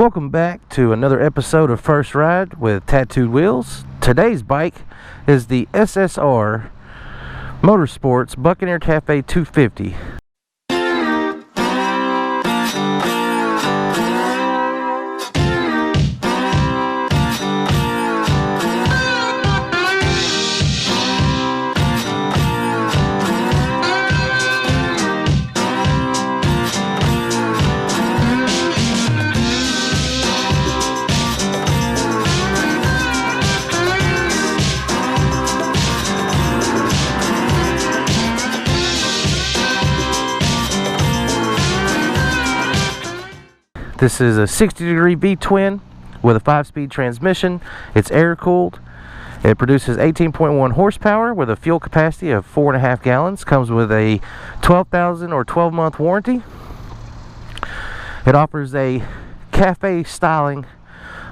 Welcome back to another episode of First Ride with Tattooed Wheels. Today's bike is the SSR Motorsports Buccaneer Cafe 250. This is a 60-degree V-twin with a 5-speed transmission. It's air-cooled. It produces 18.1 horsepower with a fuel capacity of 4.5 gallons. Comes with a 12,000 or 12-month warranty. It offers a cafe styling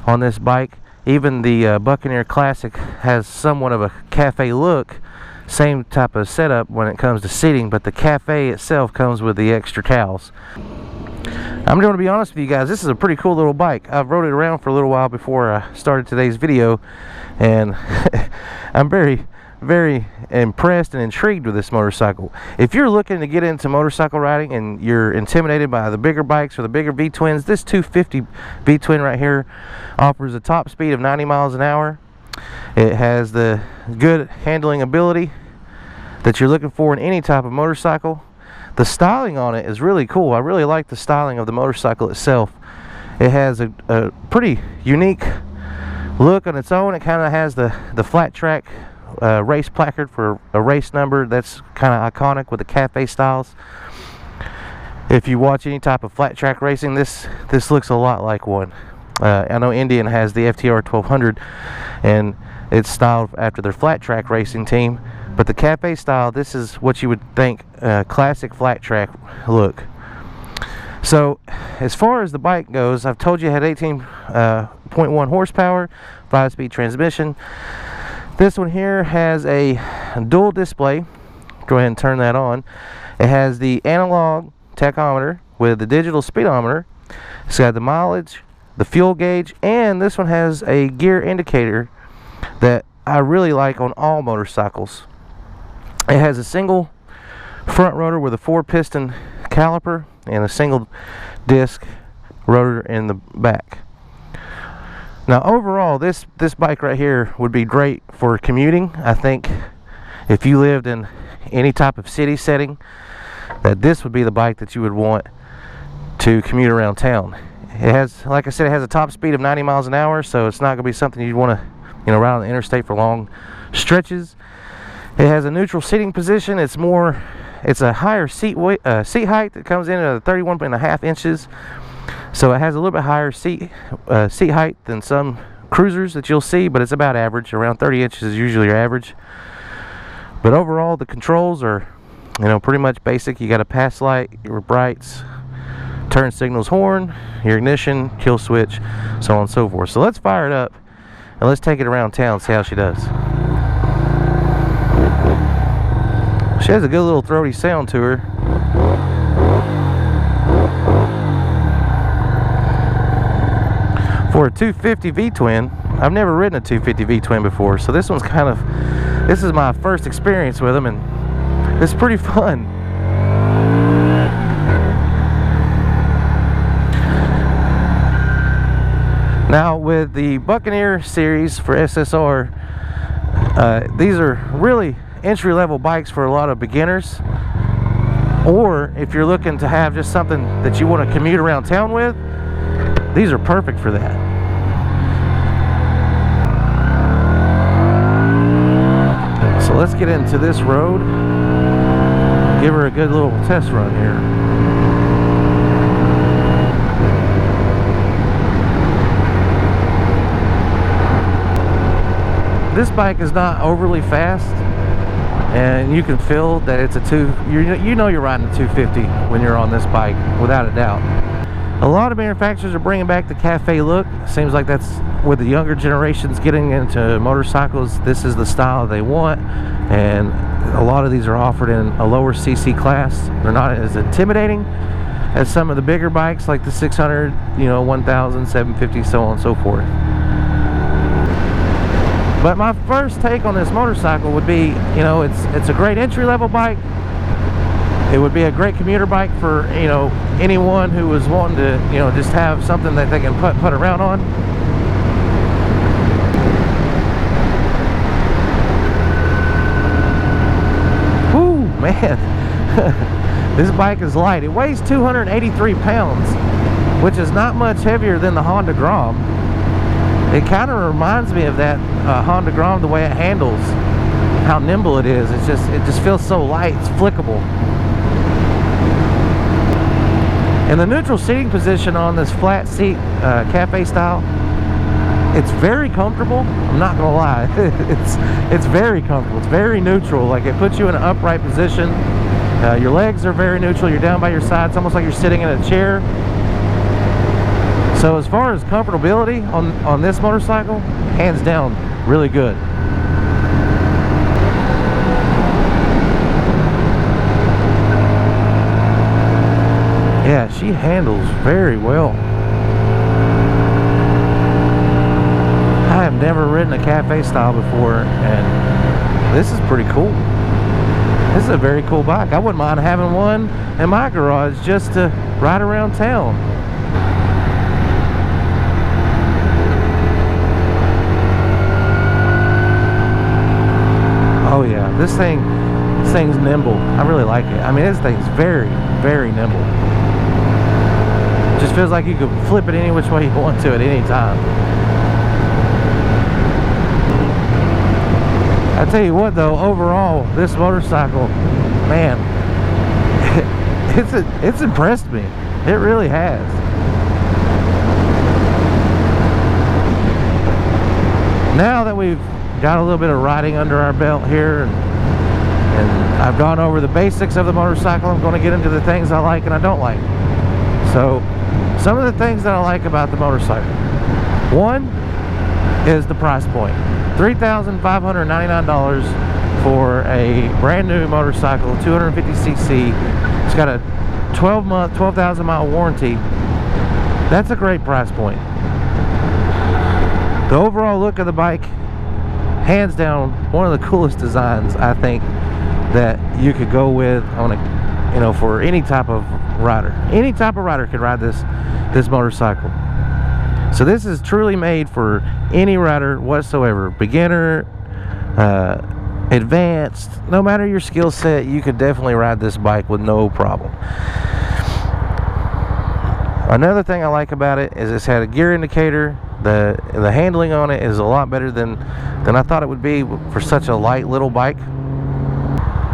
on this bike. Even the Buccaneer Classic has somewhat of a cafe look. Same type of setup when it comes to seating, but the cafe itself comes with the extra towels. I'm going to be honest with you guys, this is a pretty cool little bike. I've rode it around for a little while before I started today's video, and I'm very impressed and intrigued with this motorcycle. If you're looking to get into motorcycle riding and you're intimidated by the bigger bikes or the bigger V-twins, this 250 V-twin right here offers a top speed of 90 miles an hour. It has the good handling ability that you're looking for in any type of motorcycle. The styling on it is really cool. I really like the styling of the motorcycle itself. It has a pretty unique look on its own. It kind of has the flat track race placard for a race number that's kind of iconic with the cafe styles. If you watch any type of flat track racing, this looks a lot like one. I know Indian has the FTR 1200 and it's styled after their flat track racing team. But the cafe style, this is what you would think classic flat track look. So as far as the bike goes, I've told you it had 18.1 horsepower, 5-speed transmission. This one here has a dual display. Go ahead and turn that on. It has the analog tachometer with the digital speedometer. It's got the mileage, the fuel gauge, and this one has a gear indicator that I really like on all motorcycles. It has a single front rotor with a 4-piston caliper and a single disc rotor in the back. Now overall, this bike right here would be great for commuting. I think if you lived in any type of city setting, that this would be the bike that you would want to commute around town. It has, like I said, it has a top speed of 90 miles an hour, so it's not going to be something you'd want to, ride on the interstate for long stretches. It has a neutral seating position. It's a higher seat height that comes in at 31.5 inches. So it has a little bit higher seat height than some cruisers that you'll see, but it's about average. Around 30 inches is usually your average. But overall, the controls are, pretty much basic. You got a pass light, your brights, turn signals, horn, your ignition, kill switch, so on and so forth. So let's fire it up and let's take it around town and see how she does. She has a good little throaty sound to her. For a 250 V-twin, I've never ridden a 250 V-twin before, so this is my first experience with them, and it's pretty fun. Now with the Buccaneer series for SSR, these are really entry-level bikes for a lot of beginners, or if you're looking to have just something that you want to commute around town with, these are perfect for that. So let's get into this road, give her a good little test run here. This bike is not overly fast, and you can feel that it's you're riding a 250 when you're on this bike, without a doubt. A lot of manufacturers are bringing back the cafe look. Seems like that's with the younger generations getting into motorcycles. This is the style they want, and a lot of these are offered in a lower CC class. They're not as intimidating, as some of the bigger bikes like the 600, you know, 1000, 750, so on and so forth. But my first take on this motorcycle would be, you know, it's a great entry-level bike. It would be a great commuter bike for, you know, anyone who was wanting to, you know, just have something that they can put around on. Whoo, man. This bike is light. It weighs 283 pounds, which is not much heavier than the Honda Grom. It kind of reminds me of that Honda Grom, the way it handles, how nimble it is. It just feels so light. It's flickable. And the neutral seating position on this flat seat, cafe style, it's very comfortable. I'm not gonna lie, it's very comfortable. It's very neutral. Like, it puts you in an upright position. Your legs are very neutral. You're down by your side. It's almost like you're sitting in a chair. So as far as comfortability on this motorcycle, hands down, really good. Yeah, she handles very well. I have never ridden a cafe style before, and this is pretty cool. This is a very cool bike. I wouldn't mind having one in my garage just to ride around town. Oh yeah, this thing's nimble. I really like it. I mean, this thing's very, very nimble. Just feels like you could flip it any which way you want to at any time. I tell you what though, overall, this motorcycle, man, it's impressed me. It really has. Now that we've got a little bit of riding under our belt here, and I've gone over the basics of the motorcycle, I'm going to get into the things I like and I don't like. So, some of the things that I like about the motorcycle. One is the price point. $3,599 for a brand new motorcycle, 250cc. It's got a 12-month, 12,000-mile warranty. That's a great price point. The overall look of the bike, hands down, one of the coolest designs I think that you could go with on a, you know, for any type of rider. Any type of rider could ride this motorcycle. So this is truly made for any rider whatsoever, beginner, advanced, no matter your skill set, you could definitely ride this bike with no problem. Another thing I like about it is it's had a gear indicator. The handling on it is a lot better than I thought it would be for such a light little bike.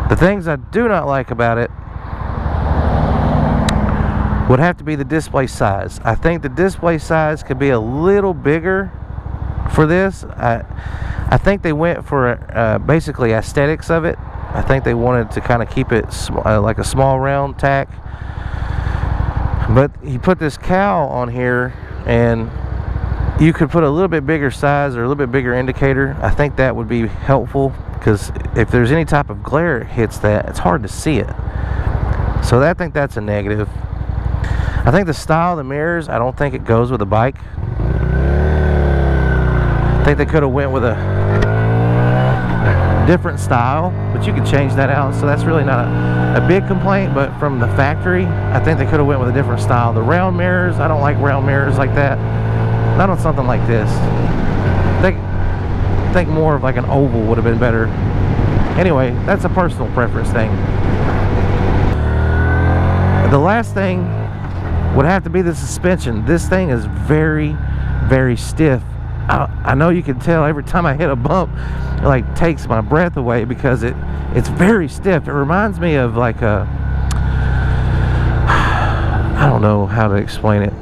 The things I do not like about it would have to be the display size. I think the display size could be a little bigger for this. I think they went for basically aesthetics of it. I think they wanted to kind of keep it like a small round tack. But he put this cowl on here, and you could put a little bit bigger size or a little bit bigger indicator. I think that would be helpful, because if there's any type of glare it hits that, it's hard to see it. So I think that's a negative. I think the style of the mirrors, I don't think it goes with the bike. I think they could have went with a different style, but you could change that out, so that's really not a big complaint. But from the factory, I think they could have went with a different style. The round mirrors, I don't like round mirrors like that. Not on something like this. I think more of like an oval would have been better. Anyway, that's a personal preference thing. The last thing would have to be the suspension. This thing is very, very stiff. I know you can tell every time I hit a bump, it like takes my breath away, because it's very stiff. It reminds me of like a, I don't know how to explain it.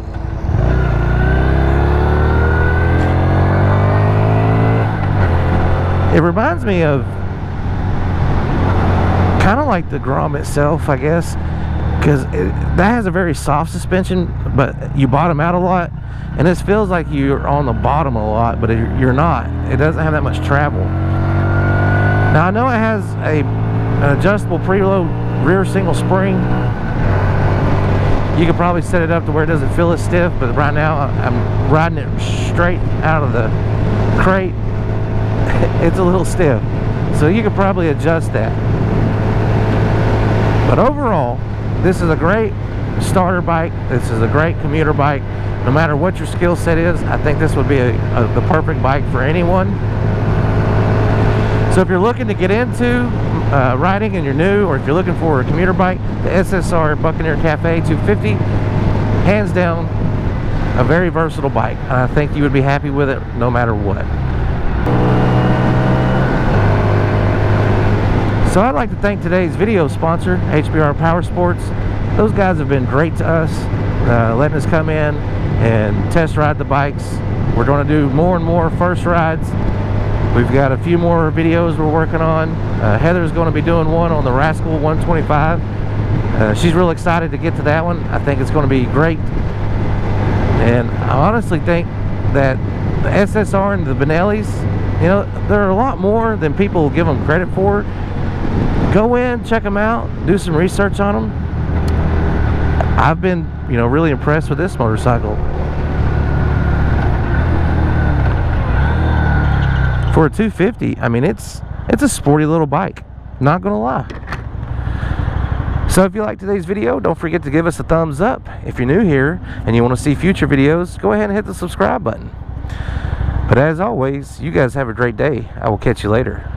It reminds me of kind of like the Grom itself, I guess, because that has a very soft suspension, but you bottom out a lot, and this feels like you're on the bottom a lot, but you're not. It doesn't have that much travel. Now I know it has an adjustable preload rear single spring, You could probably set it up to where it doesn't feel as stiff, but right now I'm riding it straight out of the crate. It's a little stiff, so you could probably adjust that. But overall, this is a great starter bike. This is a great commuter bike. No matter what your skill set is, I think this would be the perfect bike for anyone. So if you're looking to get into riding and you're new, or if you're looking for a commuter bike, the SSR Buccaneer Cafe 250, hands down, a very versatile bike. And I think you would be happy with it no matter what. So I'd like to thank today's video sponsor, HBR Powersports. Those guys have been great to us, letting us come in and test ride the bikes. We're going to do more and more first rides. We've got a few more videos we're working on. Heather's going to be doing one on the Rascal 125. She's real excited to get to that one. I think it's going to be great. And I honestly think that the SSR and the Benellis, you know, they're a lot more than people give them credit for. Go in, check them out, do some research on them. I've been, you know, really impressed with this motorcycle. For a 250, I mean, it's a sporty little bike, not gonna lie. So if you like today's video, don't forget to give us a thumbs up. If you're new here and you want to see future videos, go ahead and hit the subscribe button. But as always, you guys have a great day. I will catch you later.